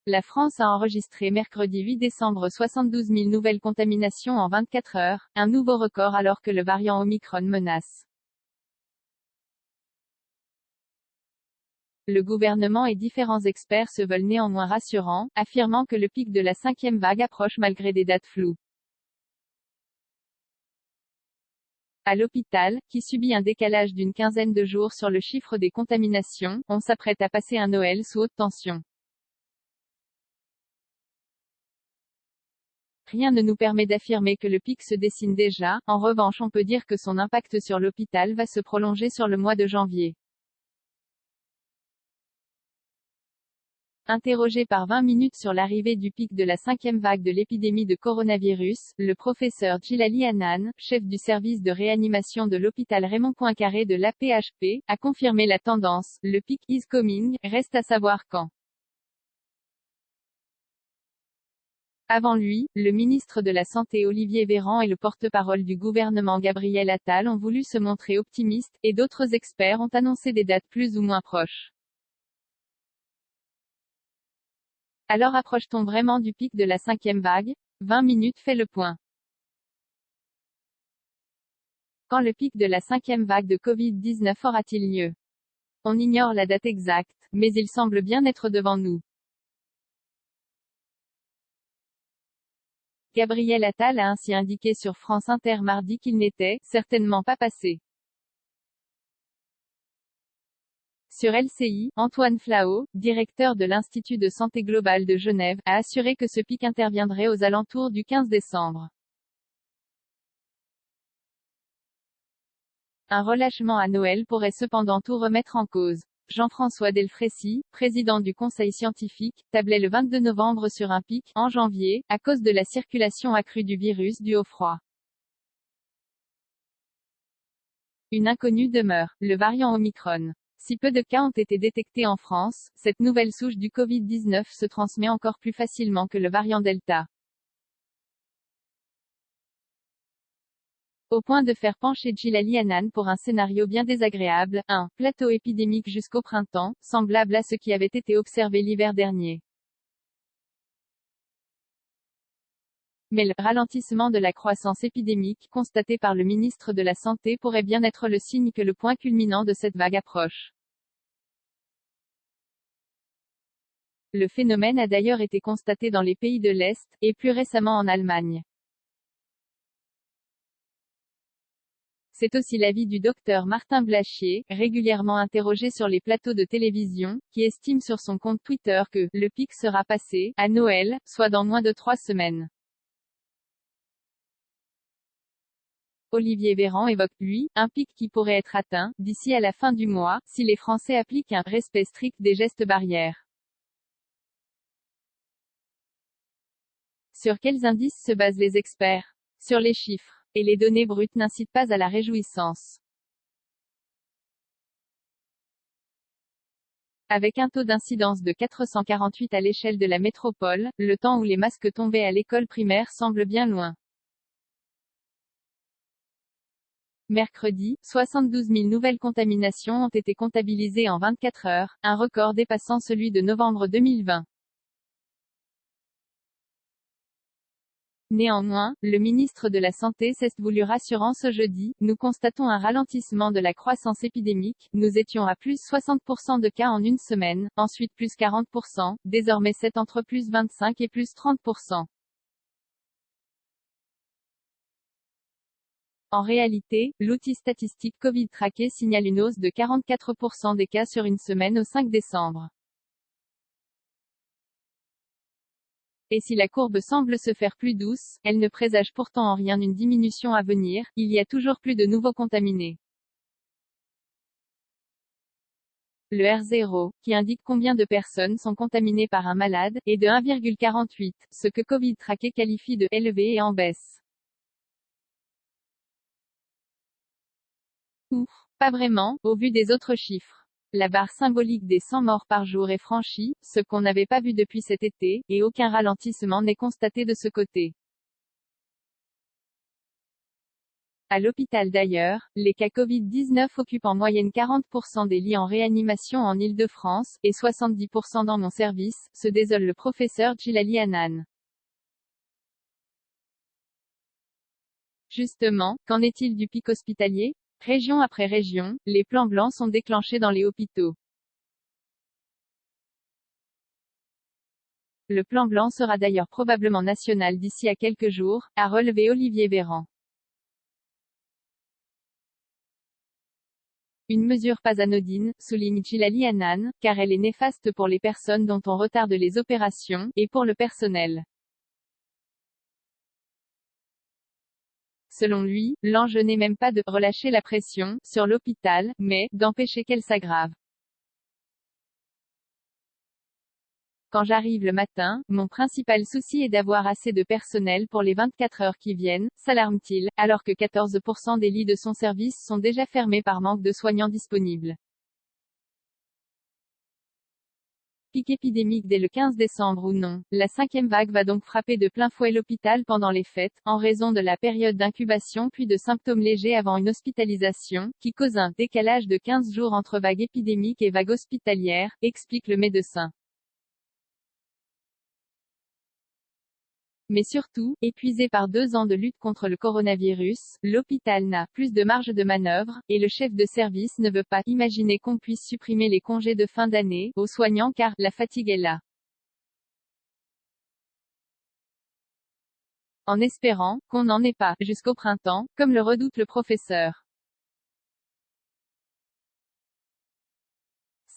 La France a enregistré mercredi 8 décembre 72 000 nouvelles contaminations en 24 heures, un nouveau record alors que le variant Omicron menace. Le gouvernement et différents experts se veulent néanmoins rassurants, affirmant que le pic de la 5e vague approche malgré des dates floues. À l'hôpital, qui subit un décalage d'une quinzaine de jours sur le chiffre des contaminations, on s'apprête à passer un Noël sous haute tension. Rien ne nous permet d'affirmer que le pic se dessine déjà, en revanche on peut dire que son impact sur l'hôpital va se prolonger sur le mois de janvier. Interrogé par 20 minutes sur l'arrivée du pic de la 5e vague de l'épidémie de coronavirus, le professeur Djilali Hannan, chef du service de réanimation de l'hôpital Raymond Poincaré de l'AP-HP, a confirmé la tendance, le pic is coming, reste à savoir quand. Avant lui, le ministre de la Santé Olivier Véran et le porte-parole du gouvernement Gabriel Attal ont voulu se montrer optimistes, et d'autres experts ont annoncé des dates plus ou moins proches. Alors approche-t-on vraiment du pic de la 5e vague? 20 minutes fait le point. Quand le pic de la 5e vague de Covid-19 aura-t-il lieu? On ignore la date exacte, mais il semble bien être devant nous. Gabriel Attal a ainsi indiqué sur France Inter mardi qu'il n'était certainement pas passé. Sur LCI, Antoine Flao, directeur de l'Institut de santé globale de Genève, a assuré que ce pic interviendrait aux alentours du 15 décembre. Un relâchement à Noël pourrait cependant tout remettre en cause. Jean-François Delfraissy, président du conseil scientifique, tablait le 22 novembre sur un pic, en janvier, à cause de la circulation accrue du virus dû au froid. Une inconnue demeure, le variant Omicron. Si peu de cas ont été détectés en France, cette nouvelle souche du Covid-19 se transmet encore plus facilement que le variant Delta. Au point de faire pencher Djilali Hannan pour un scénario bien désagréable, un plateau épidémique jusqu'au printemps, semblable à ce qui avait été observé l'hiver dernier. Mais le ralentissement de la croissance épidémique, constaté par le ministre de la Santé pourrait bien être le signe que le point culminant de cette vague approche. Le phénomène a d'ailleurs été constaté dans les pays de l'Est, et plus récemment en Allemagne. C'est aussi l'avis du docteur Martin Blachier, régulièrement interrogé sur les plateaux de télévision, qui estime sur son compte Twitter que « le pic sera passé, à Noël, soit dans moins de 3 semaines ». Olivier Véran évoque, lui, un pic qui pourrait être atteint, d'ici à la fin du mois, si les Français appliquent un « respect strict des gestes barrières ». Sur quels indices se basent les experts? Sur les chiffres. Et les données brutes n'incitent pas à la réjouissance. Avec un taux d'incidence de 448 à l'échelle de la métropole, le temps où les masques tombaient à l'école primaire semble bien loin. Mercredi, 72 000 nouvelles contaminations ont été comptabilisées en 24 heures, un record dépassant celui de novembre 2020. Néanmoins, le ministre de la Santé s'est voulu rassurant ce jeudi, nous constatons un ralentissement de la croissance épidémique, nous étions à plus 60% de cas en une semaine, ensuite plus 40%, désormais c'est entre plus 25 et plus 30%. En réalité, l'outil statistique Covid Tracké signale une hausse de 44% des cas sur une semaine au 5 décembre. Et si la courbe semble se faire plus douce, elle ne présage pourtant en rien une diminution à venir, il y a toujours plus de nouveaux contaminés. Le R0, qui indique combien de personnes sont contaminées par un malade, est de 1,48, ce que Covid Tracké qualifie de élevé et en baisse. Ouf, pas vraiment, au vu des autres chiffres. La barre symbolique des 100 morts par jour est franchie, ce qu'on n'avait pas vu depuis cet été, et aucun ralentissement n'est constaté de ce côté. À l'hôpital d'ailleurs, les cas Covid-19 occupent en moyenne 40% des lits en réanimation en Île-de-France, et 70% dans mon service, se désole le professeur Djilali Hannan. Justement, qu'en est-il du pic hospitalier? Région après région, les plans blancs sont déclenchés dans les hôpitaux. Le plan blanc sera d'ailleurs probablement national d'ici à quelques jours, a relevé Olivier Véran. Une mesure pas anodine, souligne Djilali Hannan, car elle est néfaste pour les personnes dont on retarde les opérations, et pour le personnel. Selon lui, l'enjeu n'est même pas de relâcher la pression sur l'hôpital, mais d'empêcher qu'elle s'aggrave. Quand j'arrive le matin, mon principal souci est d'avoir assez de personnel pour les 24 heures qui viennent, s'alarme-t-il, alors que 14% des lits de son service sont déjà fermés par manque de soignants disponibles. Pic épidémique dès le 15 décembre ou non, la 5e vague va donc frapper de plein fouet l'hôpital pendant les fêtes, en raison de la période d'incubation puis de symptômes légers avant une hospitalisation, qui cause un décalage de 15 jours entre vague épidémique et vague hospitalière, explique le médecin. Mais surtout, épuisé par 2 ans de lutte contre le coronavirus, l'hôpital n'a plus de marge de manœuvre, et le chef de service ne veut pas imaginer qu'on puisse supprimer les congés de fin d'année aux soignants car la fatigue est là. En espérant qu'on n'en ait pas jusqu'au printemps, comme le redoute le professeur.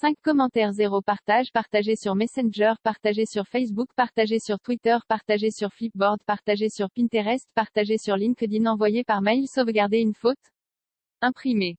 5 commentaires 0 partage partagé sur Messenger partagé sur Facebook partagé sur Twitter partagé sur Flipboard partagé sur Pinterest partagé sur LinkedIn envoyé par mail sauvegarder une faute? Imprimé.